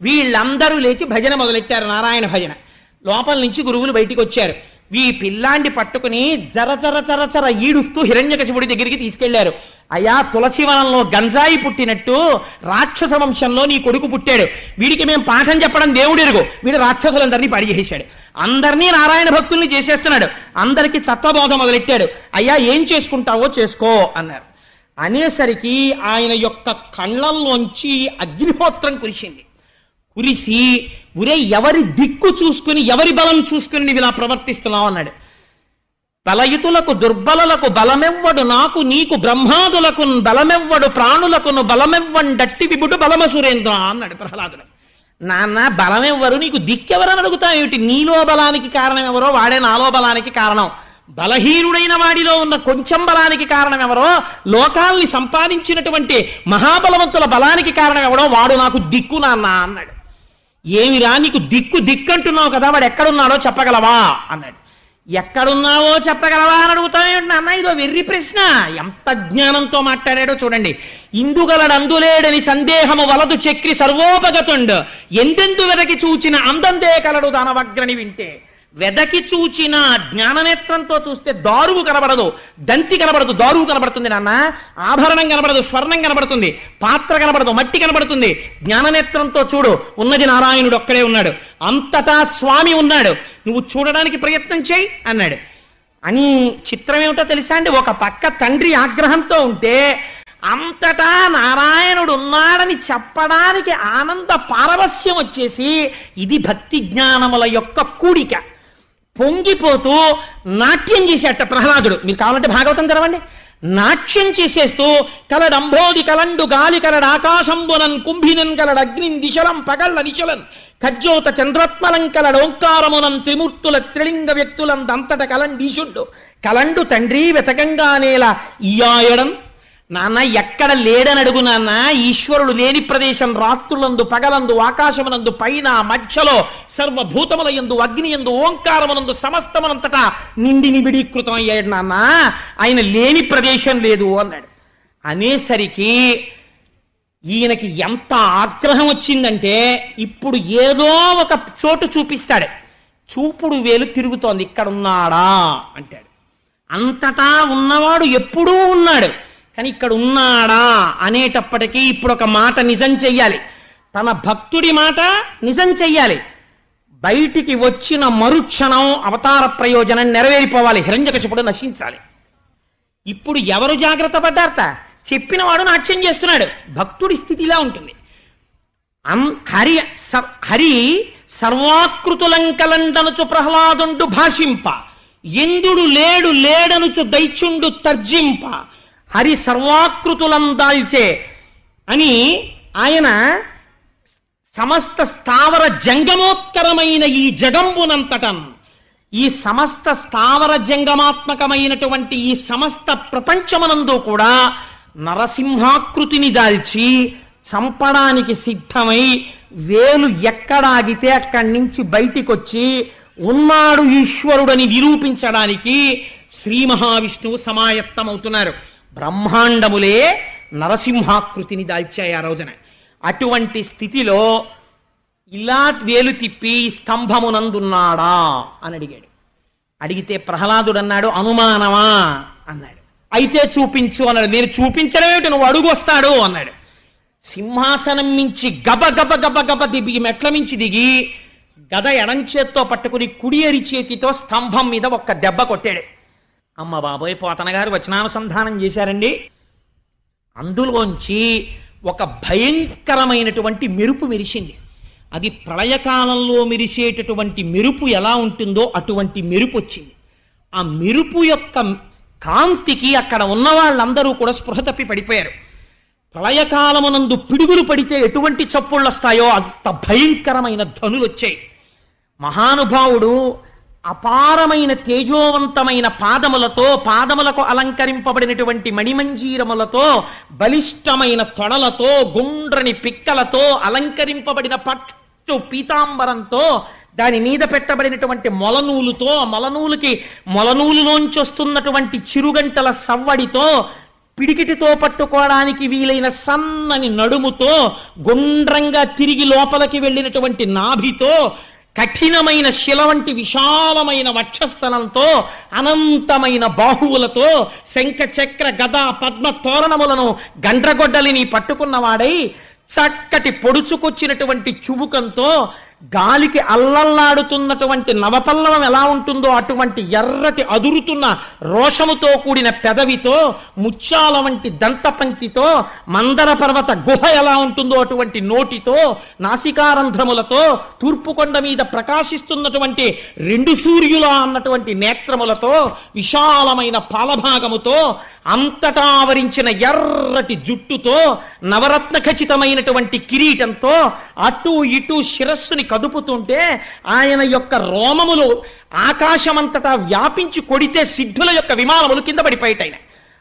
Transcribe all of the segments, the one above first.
వీళ్ళందరూ లేచి భజన మొదలెట్టారు, నారాయణ భజన. లోపల నుంచి గురువులు బయటికి వచ్చారు. ఈ పిల్లాండి పట్టుకుని జర జర జర జర ఈడుస్తూ హిరణ్యకశిపుడి దగ్గరికి తీసుకెళ్లారు. అయ్యా, తులసివనంలో గంజాయి పుట్టినట్టు రాక్షస వంశంలో నీ కొడుకు పుట్టాడు, వీడికి మేము పాఠం చెప్పడం దేవుడెరుగు, వీడు రాక్షసులందరినీ పాడి చేసేశాడు, అందరినీ నారాయణ భక్తుల్ని చేసేస్తున్నాడు, అందరికీ తత్వబోధ మొదలెట్టాడు. అయ్యా, ఏం చేసుకుంటావో చేసుకో అన్నారు. అనేసరికి ఆయన యొక్క కళ్ళల్లోంచి అగ్నిహోత్రం కురిసింది. కురిసి, ఉరే ఎవరి దిక్కు చూసుకుని ఎవరి బలం చూసుకుని నీవు ఇలా ప్రవర్తిస్తున్నావు అన్నాడు. బలయుతులకు దుర్బలులకు బలమెవ్వడు, నాకు నీకు బ్రహ్మాదులకు బలమెవ్వడు, ప్రాణులకును బలమెవ్వండట్టి విభుడు బలమ సురేంద్ర అన్నాడు ప్రహ్లాదుడు. నాన్న, బలమెవ్వరు, నీకు దిక్కెవరని అడుగుతావు ఏమిటి? నీలో బలానికి కారణం ఎవరో వాడే నాలో బలానికి కారణం. బలహీనుడైన వాడిలో ఉన్న కొంచెం బలానికి కారణం ఎవరో, లోకాల్ని సంపాదించినటువంటి మహాబలవంతుల బలానికి కారణం ఎవడో వాడు నాకు దిక్కు నాన్న అన్నాడు. ఏమిరా నీకు దిక్కంటున్నావు కదా, వాడు ఎక్కడున్నాడో చెప్పగలవా అన్నాడు. ఎక్కడున్నావో చెప్పగలవా అని అడుగుతావేంటి నాన్న? ఇదో వెర్రి ప్రశ్న. ఎంత జ్ఞానంతో మాట్లాడాడో చూడండి. ఇందుగలడందులేడని సందేహము వలదు చక్రి సర్వోపగతుండు, ఎందెందు వెదకి చూచిన అందందే కలడు దానవగ్రని వింటే. వెదకి చూచిన జ్ఞాననేత్రంతో చూస్తే దారువు కనబడదు, దంతి కనబడదు, దారువు కనబడుతుంది నాన్న. ఆభరణం కనబడదు, స్వర్ణం కనబడుతుంది, పాత్ర కనబడదు, మట్టి కనబడుతుంది. జ్ఞాననేత్రంతో చూడు, ఉన్నది నారాయణుడు ఒక్కడే ఉన్నాడు, అంతటా స్వామి ఉన్నాడు, నువ్వు చూడడానికి ప్రయత్నం చేయి అన్నాడు. అని చిత్రం ఏమిటో తెలుసా అండి? ఒక పక్క తండ్రి ఆగ్రహంతో ఉంటే అంతటా నారాయణుడు ఉన్నాడని చెప్పడానికి ఆనంద పారవస్యం వచ్చేసి, ఇది భక్తి జ్ఞానముల యొక్క కూడిక. పొంగిపోతూ నాట్యం చేసేట ప్రహ్లాదుడు. మీరు కావాలంటే భాగవతం చదవండి. నాట్యం చేసేస్తూ కలడంబోది కలండు గాలి కలడ ఆకాశంబునన్ కుంభినన్ కలడ అగ్నిన్ దిశలం పగళ్ళ నిశలన్ ఖజ్జోత చంద్రత్మలం కలడ ఓంకారమునం త్రిమూర్తుల త్రిలింగ వ్యక్తులం దంతట కలండీశుండు కలండు తండ్రి వెతకంగానేల ఇయాయడం. నాన్న, ఎక్కడ లేడని అడుగు నాన్న. ఈశ్వరుడు లేని ప్రదేశం రాత్రులందు పగలందు ఆకాశమునందు పైన మధ్యలో సర్వభూతములయందు అగ్నియందు ఓంకారమునందు సమస్తమునంతటా నిండి నిబిడీకృతం అయ్యాడు నాన్న, ఆయన లేని ప్రదేశం లేదు అన్నాడు. అనేసరికి ఈయనకి ఎంత ఆగ్రహం వచ్చిందంటే, ఇప్పుడు ఏదో ఒక చోటు చూపిస్తాడు, చూపుడు వేలు తిరుగుతోంది, ఇక్కడున్నాడా అంటాడు. అంతటా ఉన్నవాడు ఎప్పుడూ ఉన్నాడు, కానీ ఇక్కడ ఉన్నాడా అనేటప్పటికీ ఇప్పుడు ఒక మాట నిజం చెయ్యాలి, తన భక్తుడి మాట నిజం చెయ్యాలి. బయటికి వచ్చిన మరుక్షణం అవతార ప్రయోజనం నెరవేరిపోవాలి, హిరణ్యకశిపుడు నశించాలి. ఇప్పుడు ఎవరు జాగ్రత్త పడ్డారట? చెప్పినవాడు నాట్యం చేస్తున్నాడు. భక్తుడి స్థితి ఇలా ఉంటుంది. హరి సర్వాకృతులంకలండనుచు ప్రహ్లాదుండు భాషింప, ఇంద్రుడు లేడు లేడనుచు దైత్యుండు తర్జింప, హరి సర్వాకృతులం దాల్చే అని ఆయన సమస్త స్థావర జంగమోత్కరమైన ఈ జగంబునంతటం, ఈ సమస్త స్థావర జంగమాత్మకమైనటువంటి ఈ సమస్త ప్రపంచమనందు కూడా నరసింహాకృతిని దాల్చి చంపడానికి సిద్ధమై వేలు ఎక్కడాగితే అక్కడి నుంచి బయటికి వచ్చి ఉన్నాడు ఈశ్వరుడని నిరూపించడానికి శ్రీ మహావిష్ణువు సమాయత్తమవుతున్నారు. బ్రహ్మాండములే నరసింహాకృతిని దాల్చాయి ఆ రోజున. అటువంటి స్థితిలో ఇలా వేలు తిప్పి స్తంభమునందున్నాడా అని అడిగాడు. అడిగితే ప్రహ్లాదుడు అన్నాడు, అనుమానమా అన్నాడు. అయితే చూపించు అన్నాడు. నేను చూపించడం ఏమిటి, నువ్వు అడుగు వస్తాడు అన్నాడు. సింహాసనం మించి గబ గబ గబ గబ దిగి మెట్ల మించి దిగి గద ఎడంచేత్తో పట్టుకుని కుడి ఎరి చేతితో స్తంభం మీద ఒక్క దెబ్బ కొట్టాడు. అమ్మ బాబోయ్, పోతన గారు వచనానుసంధానం చేశారండి. అందులోంచి ఒక భయంకరమైనటువంటి మెరుపు మెరిసింది. అది ప్రళయకాలంలో మెరిసేటటువంటి మెరుపు ఎలా ఉంటుందో అటువంటి మెరుపు వచ్చింది. ఆ మెరుపు యొక్క కాంతికి అక్కడ ఉన్న వాళ్ళందరూ కూడా స్పృహ తప్పి పడిపోయారు. ప్రళయకాలమునందు పిడుగులు పడితే ఎటువంటి చప్పుళ్ళు వస్తాయో అంత భయంకరమైన ధ్వనులు వచ్చాయి. మహానుభావుడు అపారమైన తేజోవంతమైన పాదములతో, పాదములకు అలంకరింపబడినటువంటి మణిమంజీరములతో, బలిష్టమైన తొడలతో, గుండ్రని పిక్కలతో అలంకరింపబడిన పట్టు పీతాంబరంతో, దాని మీద పెట్టబడినటువంటి మొలనూలుతో, మొలనూలులోంచి వస్తున్నటువంటి చిరుగంటల సవ్వడితో, పిడికిటితో పట్టుకోవడానికి వీలైన సన్నని నడుముతో, గుండ్రంగా తిరిగి లోపలికి వెళ్ళినటువంటి నాభితో, కఠినమైన శిల వంటి విశాలమైన వక్షస్థలంతో, అనంతమైన బాహువులతో, శంఖ చక్ర గద పద్మ తోరణములను గండ్రగొడ్డలిని పట్టుకున్నవాడై, చక్కటి పొడుచుకొచ్చినటువంటి చుబుకంతో, గాలికి అల్లల్లాడుతున్నటువంటి నవపల్లవం ఎలా ఉంటుందో అటువంటి ఎర్రటి అదురుతున్న రోషముతో కూడిన పెదవితో, ముత్యాల వంటి దంతపంక్తితో, మందర పర్వత గుహ ఎలా ఉంటుందో అటువంటి నోటితో, నాసికారంధ్రములతో, తూర్పు కొండ మీద ప్రకాశిస్తున్నటువంటి 2 సూర్యుల అన్నటువంటి నేత్రములతో, విశాలమైన పాలభాగముతో, అంతటా ఆవరించిన ఎర్రటి జుట్టుతో, నవరత్న ఖచ్చితమైనటువంటి కిరీటంతో, అటు ఇటు శిరస్సుని కదుపుతుంటే ఆయన యొక్క రోమములు ఆకాశమంతటా వ్యాపించి కొడితే సిద్ధుల యొక్క విమానములు కింద పడిపోయాయి.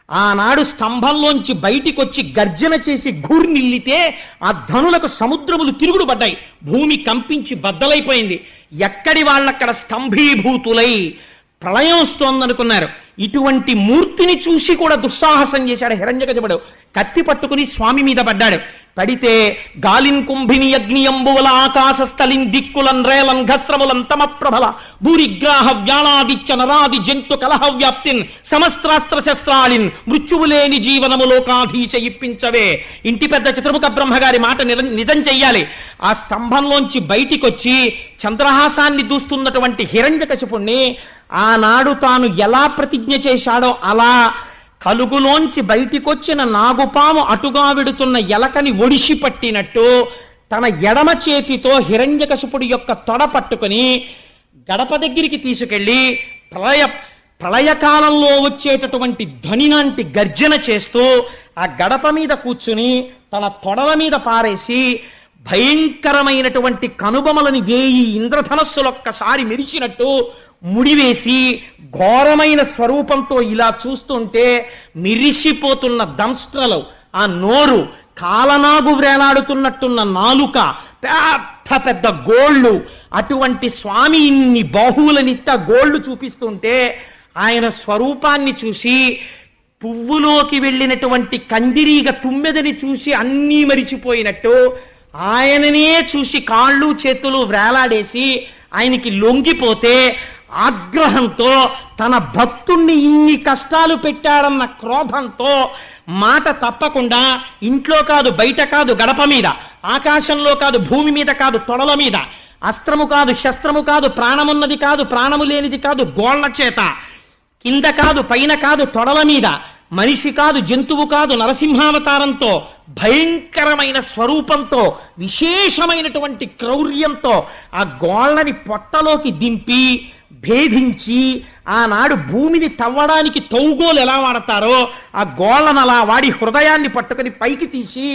ఆనాడు స్తంభంలోంచి బయటికొచ్చి గర్జన చేసి ఘూర్నిల్లితే ఆ ధనులకు సముద్రములు తిరుగుడు పడ్డాయి. భూమి కంపించి బద్దలైపోయింది. ఎక్కడి వాళ్ళక్కడ స్తంభీభూతులై ప్రళయం వస్తోందనుకున్నారు. ఇటువంటి మూర్తిని చూసి కూడా దుస్సాహసం చేశాడు హిరణ్యకశిపుడు. కత్తి పట్టుకుని స్వామి మీద పడ్డాడు. పడితే గాలిన్ కుంభిని అగ్నియంబువల ఆకాశస్థలిన్ దిక్కులన్ రేలన్ ఘస్రములన్ తమ ప్రభల భూరిగ్రాహ వ్యాళాదిత్య నరాది జంతు కలహ వ్యాప్తిన్ సమస్త్రాస్త్ర శస్త్రాలిన్ మృత్యువులేని జీవనము లోకాధీశ ఇప్పించవే. ఇంటి పెద్ద చతుర్ముఖ బ్రహ్మగారి మాట నిజం చెయ్యాలి. ఆ స్తంభంలోంచి బయటికొచ్చి చంద్రహాసాన్ని దూస్తున్నటువంటి హిరణ్యకశిపుణ్ణి ఆనాడు తాను ఎలా ప్రతిజ్ఞ చేశాడో అలా కలుగులోంచి బయటికొచ్చిన నాగుపాము అటుగా విడుతున్న ఎలకని ఒడిసి పట్టినట్టు తన ఎడమ చేతితో హిరణ్యకశిపుడి యొక్క తొడ పట్టుకుని గడప దగ్గరికి తీసుకెళ్లి ప్రళయకాలంలో వచ్చేటటువంటి ధ్వనినాంటి గర్జన చేస్తూ ఆ గడప మీద కూర్చుని తన తొడల మీద పారేసి భయంకరమైనటువంటి కనుబొమలని వేయి ఇంద్రధనస్సులొక్కసారి మెరిచినట్టు ముడివేసి ఘోరమైన స్వరూపంతో ఇలా చూస్తుంటే మిరిసిపోతున్న దంస్ట్రలు, ఆ నోరు, కాలనాగు వేలాడుతున్నట్టున్న నాలుక, పెద్ద పెద్ద గోళ్ళు, అటువంటి స్వామి ఇన్ని బాహువులనిత్త గోళ్ళు చూపిస్తుంటే ఆయన స్వరూపాన్ని చూసి పువ్వులోకి వెళ్ళినటువంటి కందిరీగ తుమ్మెదని చూసి అన్నీ మరిచిపోయినట్టు ఆయననే చూసి కాళ్ళు చేతులు వేలాడేసి ఆయనకి లొంగిపోతే ఆగ్రహంతో తన భక్తుణ్ణి ఇన్ని కష్టాలు పెట్టాడన్న క్రోధంతో మాట తప్పకుండా ఇంట్లో కాదు, బయట కాదు, గడప మీద, ఆకాశంలో కాదు, భూమి మీద కాదు, తొడల మీద, అస్త్రము కాదు, శస్త్రము కాదు, ప్రాణమున్నది కాదు, ప్రాణము లేనిది కాదు, గోళ్ల చేత, కింద కాదు, పైన కాదు, తొడల మీద, మనిషి కాదు, జంతువు కాదు, నరసింహావతారంతో, భయంకరమైన స్వరూపంతో, విశేషమైనటువంటి క్రౌర్యంతో ఆ గోళ్ళని పొట్టలోకి దింపి భేదించి ఆనాడు భూమిని తవ్వడానికి తౌగోలు ఎలా వాడతారో ఆ గోళ్ళను అలా వాడి హృదయాన్ని పట్టుకుని పైకి తీసి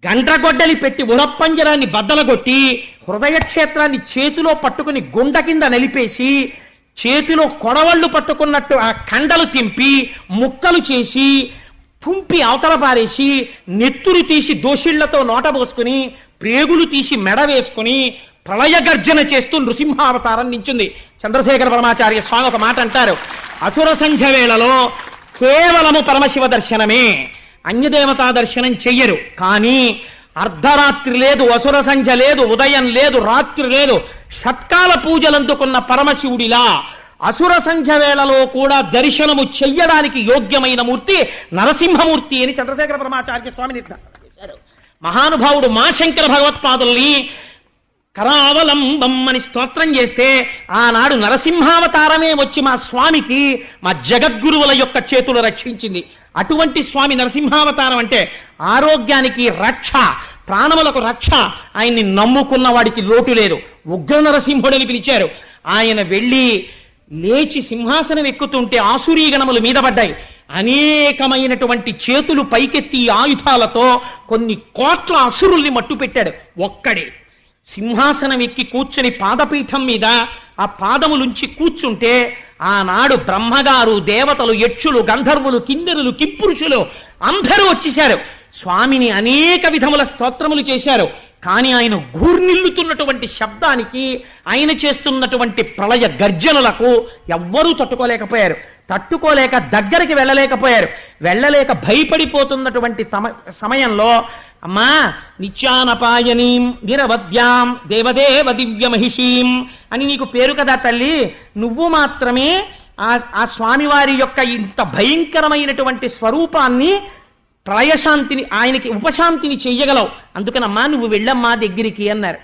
గండ్రగొడ్డలి పెట్టి ఉరప్పంజరాన్ని బద్దలగొట్టి హృదయ క్షేత్రాన్ని చేతిలో పట్టుకుని గుండ కింద నలిపేసి చేతిలో కొడవళ్ళు పట్టుకున్నట్టు ఆ కండలు తింపి ముక్కలు చేసి తుంపి అవతల పారేసి నెత్తురు తీసి దోషిళ్లతో నోట పోసుకుని ప్రేగులు తీసి మెడ వేసుకుని ప్రళయ గర్జన చేస్తూ నృసింహావతారం నించుంది. చంద్రశేఖర పరమాచార్య స్వామి ఒక మాట అంటారు, అసుర సంధ్య వేళలో కేవలము పరమశివ దర్శనమే, అన్యదేవతా దర్శనం చెయ్యరు. కానీ అర్ధరాత్రి లేదు, అసుర సంధ్య లేదు, ఉదయం లేదు, రాత్రి లేదు, షట్కాల పూజలు అందుకున్న పరమశివుడిలా అసుర సంధ్య వేళలో కూడా దర్శనము చెయ్యడానికి యోగ్యమైన మూర్తి నరసింహమూర్తి అని చంద్రశేఖర పరమాచార్య స్వామి నిర్ధారణ చేశారు. మహానుభావుడు మా శంకర భగవత్పాదుల్ని కరావలంబం అని స్తోత్రం చేస్తే ఆనాడు నరసింహావతారమే వచ్చి మా స్వామికి మా జగద్గురువుల యొక్క చేతులు రక్షించింది. అటువంటి స్వామి నరసింహావతారం అంటే ఆరోగ్యానికి రక్ష, ప్రాణములకు రక్ష. ఆయన్ని నమ్ముకున్న వాడికి లోటు లేదు. ఉగ్ర నరసింహుడని పిలిచారు. ఆయన వెళ్ళి లేచి సింహాసనం ఎక్కుతుంటే ఆసురీ గణములు మీద పడ్డాయి. అనేకమైనటువంటి చేతులు పైకెత్తి ఆయుధాలతో కొన్ని కోట్ల అసురుల్ని మట్టు పెట్టాడు. ఒక్కడే సింహాసనం ఎక్కి కూర్చుని పాదపీఠం మీద ఆ పాదములుంచి కూర్చుంటే ఆనాడు బ్రహ్మగారు, దేవతలు, యక్షులు, గంధర్వులు, కిన్నెరులు, కింపురుషులు అందరూ వచ్చేశారు. స్వామిని అనేక విధముల స్తోత్రములు చేశారు. కానీ ఆయన ఘూర్నిల్లుతున్నటువంటి శబ్దానికి, ఆయన చేస్తున్నటువంటి ప్రళయ గర్జనలకు ఎవ్వరూ తట్టుకోలేకపోయారు. తట్టుకోలేక దగ్గరికి వెళ్ళలేకపోయారు. వెళ్ళలేక భయపడిపోతున్నటువంటి సమయంలో, అమ్మా నిత్యానపాయనీం నిరవద్యాం దేవదేవ దివ్య మహిషీం అని నీకు పేరు కదా తల్లి, నువ్వు మాత్రమే ఆ స్వామివారి యొక్క ఇంత భయంకరమైనటువంటి స్వరూపాన్ని ప్రళయశాంతిని, ఆయనకి ఉపశాంతిని చెయ్యగలవు, అందుకనమ్మా నువ్వు వెళ్ళమ్మా దగ్గరికి అన్నారు.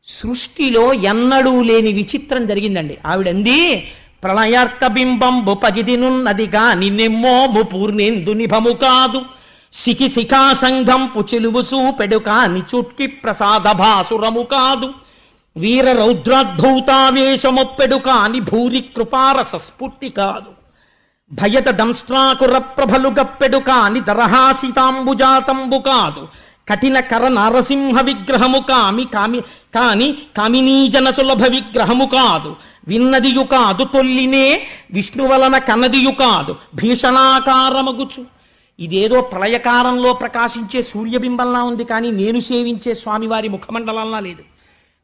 సృష్టిలో ఎన్నడూ లేని విచిత్రం జరిగిందండి. ఆవిడంది, ప్రళయార్క బింబంబు పగిదినున్నదిగా నిన్నెమ్మోము పూర్ణేందు నిభము కాదు, శిఖి శిఖా సంఘంపు చెలువు సూపెడుక నిచుట్కి ప్రసాద భాసురము కాదు, వీర రౌద్రాద్భూతావేశమొప్పెడు కాని భూరి కృపారస స్ఫుర్తి కాదు, భయత దంష్ట్రాకుర ప్రభలు గప్పెడు కాని దరహాసితాంబుజాతంబు కాదు, కఠిన కర నారసింహ విగ్రహము కాని కామినీజన సులభ విగ్రహము కాదు, విన్నదియు కాదు తొల్లినే విష్ణువలన కన్నదియు కాదు భీషణాకారమగుచు. ఇదేదో ప్రళయకారంలో ప్రకాశించే సూర్యబింబంలా ఉంది, కానీ నేను సేవించే స్వామివారి ముఖమండలంలా లేదు.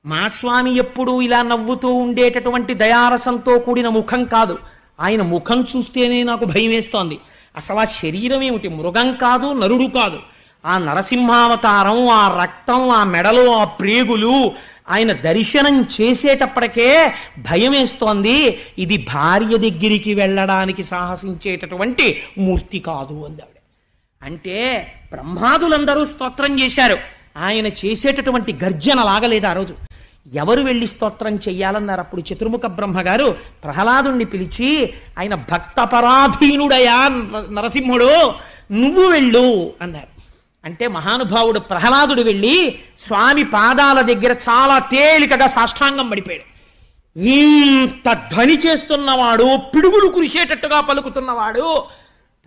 మా స్వామి ఎప్పుడూ ఇలా నవ్వుతూ ఉండేటటువంటి దయారసంతో కూడిన ముఖం కాదు. ఆయన ముఖం చూస్తేనే నాకు భయం వేస్తోంది. అసలు ఆ శరీరం ఏమిటి? మృగం కాదు, నరుడు కాదు. ఆ నరసింహావతారం, ఆ రక్తం, ఆ మెడలో ఆ ప్రేగులు, ఆయన దర్శనం చేసేటప్పటికే భయం వేస్తోంది. ఇది భార్య దగ్గరికి వెళ్ళడానికి సాహసించేటటువంటి మూర్తి కాదు అంది ఆవిడ. అంటే బ్రహ్మాదులందరూ స్తోత్రం చేశారు. ఆయన చేసేటటువంటి గర్జన లాగలేదు ఆ రోజు. ఎవరు వెళ్ళి స్తోత్రం చెయ్యాలన్నారు? అప్పుడు చతుర్ముఖ బ్రహ్మగారు ప్రహ్లాదుణ్ణి పిలిచి, ఆయన భక్తపరాధీనుడయా నరసింహుడు, నువ్వు వెళ్ళు అన్నారు. అంటే మహానుభావుడు ప్రహ్లాదుడు వెళ్ళి స్వామి పాదాల దగ్గర చాలా తేలికగా సాష్టాంగం పడిపోయాడు. ఇంత ధ్వని చేస్తున్నవాడు, పిడుగులు కురిసేటట్టుగా పలుకుతున్నవాడు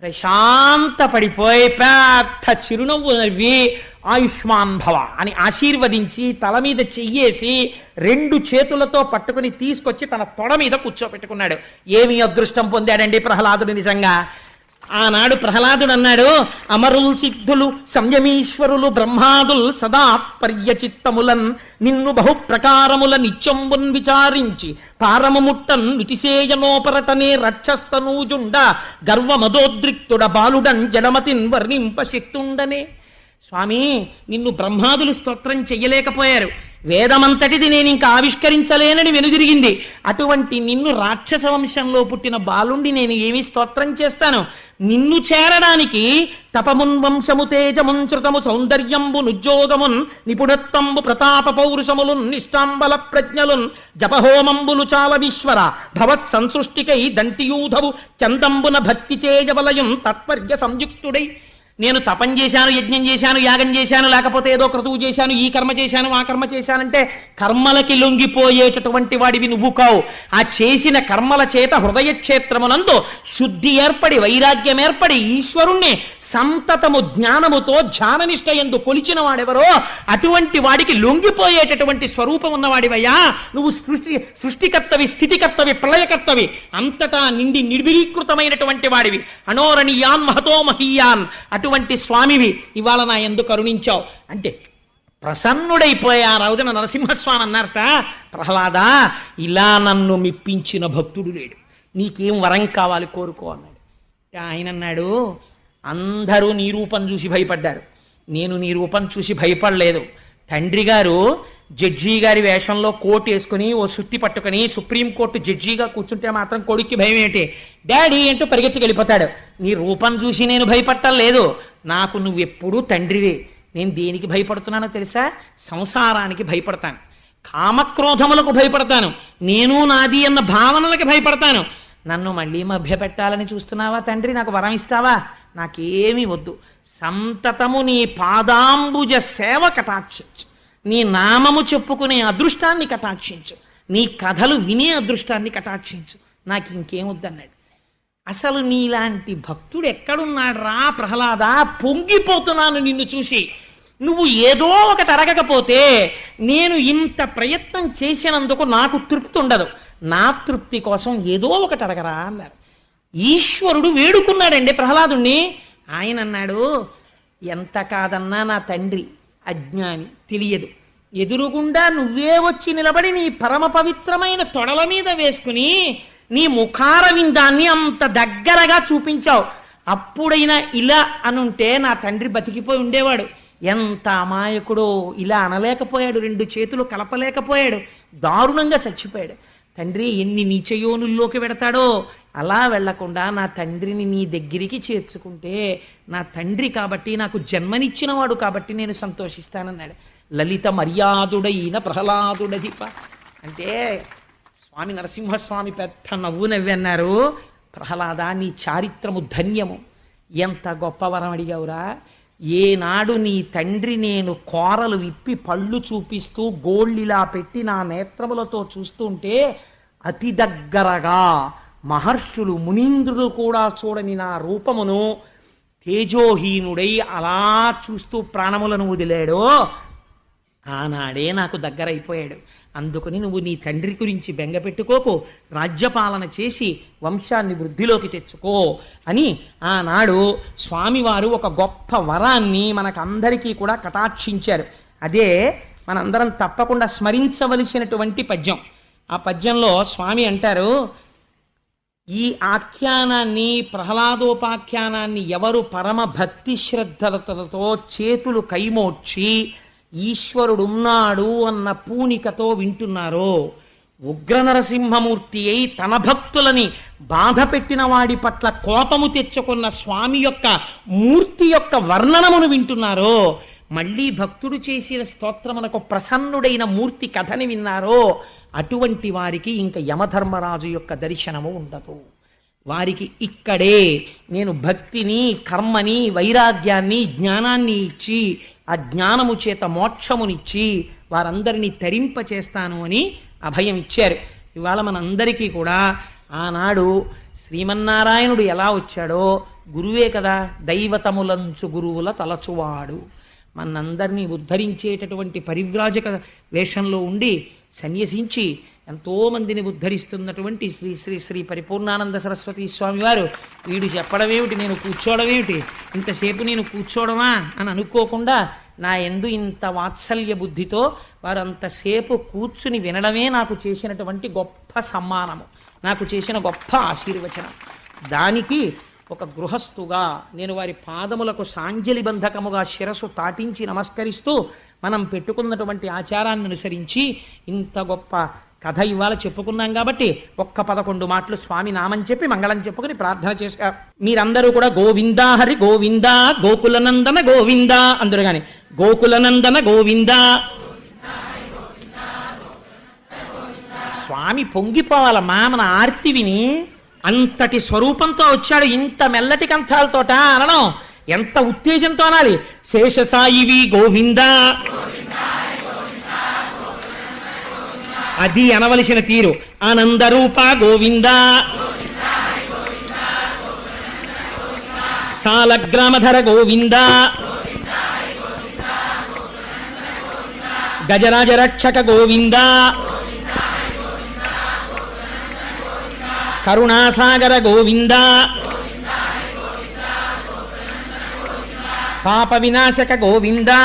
ప్రశాంత పడిపోయి పెద్ద చిరునవ్వు నవ్వి ఆయుష్మాన్ భవ అని ఆశీర్వదించి తల మీద చెయ్యేసి 2 చేతులతో పట్టుకుని తీసుకొచ్చి తన తొడ మీద కూర్చోపెట్టుకున్నాడు. ఏమి అదృష్టం పొందాడండి ప్రహ్లాదుడు నిజంగా. ఆనాడు ప్రహ్లాదుడు అన్నాడు, అమరుల్ సిద్ధులు సంయమీశ్వరులు బ్రహ్మాదుల్ సదా పర్యచిత్తములన్ నిన్ను బహుప్రకారముల నిత్యంబున్ విచారించి పారమముట్టన్ నిటిసేయనోపరటనే రక్షస్తనూజుండ గర్వమదోద్రిక్తుడ బాలుడన్ జలమతిన్ వర్ణింప శక్తుండనే. స్వామి, నిన్ను బ్రహ్మాదులు స్తోత్రం చెయ్యలేకపోయారు, వేదమంతటిది నేను ఇంకా ఆవిష్కరించలేనని వెనుదిరిగింది. అటువంటి నిన్ను రాక్షస వంశంలో పుట్టిన బాలుండి నేను ఏమి స్తోత్రం చేస్తాను? నిన్ను చేరడానికి తపమున్ వంశము తేజమున్ శృతము సౌందర్యంబు నుజ్జోగమున్ నిపుణత్వంబు ప్రతాప పౌరుషములున్ నిష్టాంబల ప్రజ్ఞలున్ జపహోమంబులు చాల విశ్వర భవత్ సంసృష్టికై దంతియూధవు చందంబున భక్తి చేయవలయం తత్పర్య సంయుక్తుడై. నేను తపం చేశాను, యజ్ఞం చేశాను, యాగం చేశాను, లేకపోతే ఏదో క్రతువు చేశాను, ఈ కర్మ చేశాను, ఆ కర్మ చేశానంటే కర్మలకి లొంగిపోయేటటువంటి వాడివి నువ్వు కావు. ఆ చేసిన కర్మల చేత హృదయ క్షేత్రమునందు శుద్ధి ఏర్పడి, వైరాగ్యం ఏర్పడి, ఈశ్వరుణ్ణి సంతతము జ్ఞానముతో ధ్యాననిష్ట యందు కొలిచిన వాడెవరో అటువంటి వాడికి లొంగిపోయేటటువంటి స్వరూపం ఉన్నవాడివయ్యా నువ్వు. సృష్టికర్తవి, స్థితికర్తవి, ప్రళయకర్తవి, అంతటా నిండి నిర్విరీకృతమైనటువంటి వాడివి. అనోరణీయాన్ మహతో మహీయాన్ అటువంటి స్వామివి ఇవాళ నా యందు కరుణించావు అంటే ప్రసన్నుడైపోయా. ఆ రోజున నరసింహస్వామి అన్నారట, ప్రహ్లాదా, ఇలా నన్ను మెప్పించిన భక్తుడు లేడు, నీకేం వరం కావాలి కోరుకో అన్నాడు. ఆయన అన్నాడు, అందరూ నీ రూపం చూసి భయపడ్డారు, నేను నీ రూపం చూసి భయపడలేదు. తండ్రి గారు జడ్జి గారి వేషంలో కోట్ వేసుకుని ఓ సుత్తి పట్టుకుని సుప్రీంకోర్టు జడ్జిగా కూర్చుంటే మాత్రం కొడుక్కి భయం ఏంటి? డాడీ అంటూ పరిగెత్తుకు వెళ్ళిపోతాడు. నీ రూపం చూసి నేను భయపడలేదు, నాకు నువ్వెప్పుడూ తండ్రివే. నేను దేనికి భయపడుతున్నానో తెలుసా? సంసారానికి భయపడతాను, కామక్రోధములకు భయపడతాను, నేను నాది అన్న భావనలకి భయపడతాను. నన్ను మళ్ళీ మభ్యపెట్టాలని చూస్తున్నావా తండ్రి? నాకు వరం ఇస్తావా? నాకేమీ వద్దు, సంతతము నీ పాదాంబుజ సేవ కటాక్షించు, నీ నామము చెప్పుకునే అదృష్టాన్ని కటాక్షించు, నీ కథలు వినే అదృష్టాన్ని కటాక్షించు, నాకు ఇంకేం వద్దన్నాడు. అసలు నీలాంటి భక్తుడు ఎక్కడున్నాడు రా ప్రహ్లాద? పొంగిపోతున్నాను నిన్ను చూసి. నువ్వు ఏదో ఒకటి అడగకపోతే నేను ఇంత ప్రయత్నం చేసినందుకు నాకు తృప్తి ఉండదు, నా తృప్తి కోసం ఏదో ఒకటి అడగరా అన్నారు. ఈశ్వరుడు వేడుకున్నాడండి ప్రహ్లాదుణ్ణి. ఆయన అన్నాడు, ఎంత కాదన్నా నా తండ్రి అజ్ఞాని, తెలియదు. ఎదురుగుండా నువ్వే వచ్చి నిలబడి నీ పరమ పవిత్రమైన తొడల మీద వేసుకుని నీ ముఖారవిందాన్ని అంత దగ్గరగా చూపించావు. అప్పుడైనా ఇలా అనుంటే నా తండ్రి బతికిపోయి ఉండేవాడు. ఎంత అమాయకుడో, ఇలా అనలేకపోయాడు, 2 చేతులు కలపలేకపోయాడు, దారుణంగా చచ్చిపోయాడు. తండ్రి ఎన్ని నీచయోనుల్లోకి వెడతాడో అలా వెళ్లకుండా నా తండ్రిని నీ దగ్గరికి చేర్చుకుంటే, నా తండ్రి కాబట్టి, నాకు జన్మనిచ్చినవాడు కాబట్టి నేను సంతోషిస్తానన్నాడు. లలిత మర్యాదుడైన ప్రహ్లాదుడధిప అంటే స్వామి నరసింహస్వామి పెద్ద నవ్వు నవ్వన్నారు. ప్రహ్లాద, నీ చారిత్రము ధన్యము. ఎంత గొప్ప వరం అడిగావురా. ఏనాడు నీ తండ్రి నేను కోరలు విప్పి పళ్ళు చూపిస్తూ గోళ్ళిలా పెట్టి నా నేత్రములతో చూస్తుంటే అతి దగ్గరగా మహర్షులు మునీంద్రుడు కూడా చూడని నా రూపమును తేజోహీనుడై అలా చూస్తూ ప్రాణములను వదిలాడో ఆనాడే నాకు దగ్గరైపోయాడు. అందుకని నువ్వు నీ తండ్రి గురించి బెంగపెట్టుకోకు, రాజ్యపాలన చేసి వంశాన్ని వృద్ధిలోకి తెచ్చుకో అని ఆనాడు స్వామివారు ఒక గొప్ప వరాన్ని మనకందరికీ కూడా కటాక్షించారు. అదే మనందరం తప్పకుండా స్మరించవలసినటువంటి పద్యం. ఆ పద్యంలో స్వామి అంటారు, ఈ ఆఖ్యానాన్ని, ప్రహ్లాదోపాఖ్యానాన్ని ఎవరు పరమ భక్తి శ్రద్ధలతో చేతులు కైమోడ్చి ఈశ్వరుడున్నాడు అన్న పూనికతో వింటున్నారో, ఉగ్ర నరసింహమూర్తి అయి తన భక్తులని బాధ పెట్టిన వాడి పట్ల కోపము తెచ్చుకున్న స్వామి యొక్క మూర్తి యొక్క వర్ణనమును వింటున్నారో, మళ్ళీ భక్తుడు చేసిన స్తోత్రమునకు ప్రసన్నుడైన మూర్తి కథని విన్నారో, అటువంటి వారికి ఇంకా యమధర్మరాజు యొక్క దర్శనము ఉండదు. వారికి ఇక్కడే నేను భక్తిని, కర్మని, వైరాగ్యాన్ని, జ్ఞానాన్ని ఇచ్చి ఆ జ్ఞానము చేత మోక్షమునిచ్చి వారందరినీ తరింపచేస్తాను అని అభయం ఇచ్చారు. ఇవాళ మనందరికీ కూడా ఆనాడు శ్రీమన్నారాయణుడు ఎలా వచ్చాడో గురువే కదా, దైవతములంచు గురువుల తలచువాడు. మనందరినీ ఉద్ధరించేటటువంటి పరివ్రాజక వేషంలో ఉండి సన్యసించి ఎంతోమందిని ఉద్ధరిస్తున్నటువంటి శ్రీ శ్రీ శ్రీ పరిపూర్ణానంద సరస్వతి స్వామి వారు వీడు చెప్పడమేమిటి, నేను కూర్చోవడమేమిటి, ఇంతసేపు నేను కూర్చోవడమా అని అనుకోకుండా నా యందు ఇంత వాత్సల్య బుద్ధితో వారు అంతసేపు కూర్చుని వినడమే నాకు చేసినటువంటి గొప్ప సమ్మానము, నాకు చేసిన గొప్ప ఆశీర్వచనం. దానికి ఒక గృహస్థుగా నేను వారి పాదములకు సాంజలి బంధకముగా శిరస్సు తాటించి నమస్కరిస్తూ మనం పెట్టుకున్నటువంటి ఆచారాన్ని అనుసరించి ఇంత గొప్ప కథ ఇవాళ చెప్పుకున్నాం కాబట్టి ఒక్క 11 మాటలు స్వామి నామం చెప్పి మంగళం చెప్పుకుని ప్రార్థన చేసి మీరందరూ కూడా గోవిందా హరి గోవిందా గోకులనందన గోవిందా అందరూ గాని గోకులనందన గోవిందా. స్వామి పొంగిపోవాలమ్మా మన ఆర్తి విని. అంతటి స్వరూపంతో వచ్చాడు, ఇంత మెల్లటి కంఠాలతోట అనడం ఎంత ఉత్తేజంతో అనాలి. శేషసాయివి గోవిందా, అది అనవలసిన తీరు. ఆనందరూప గోవిందా, సాలగ్రామధర గోవిందా, గజరాజ రక్షక గోవిందా, కరుణాసాగర గోవిందా, పాప వినాశక గోవిందా,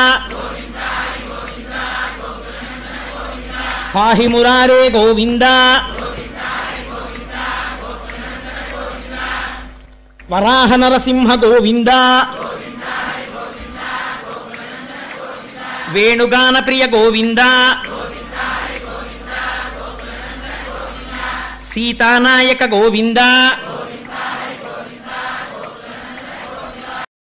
పాహి మురారే గోవిందా, వరాహ నరసింహ గోవిందా, వేణుగాన ప్రియ గోవిందా, సీతానాయక గోవిందా,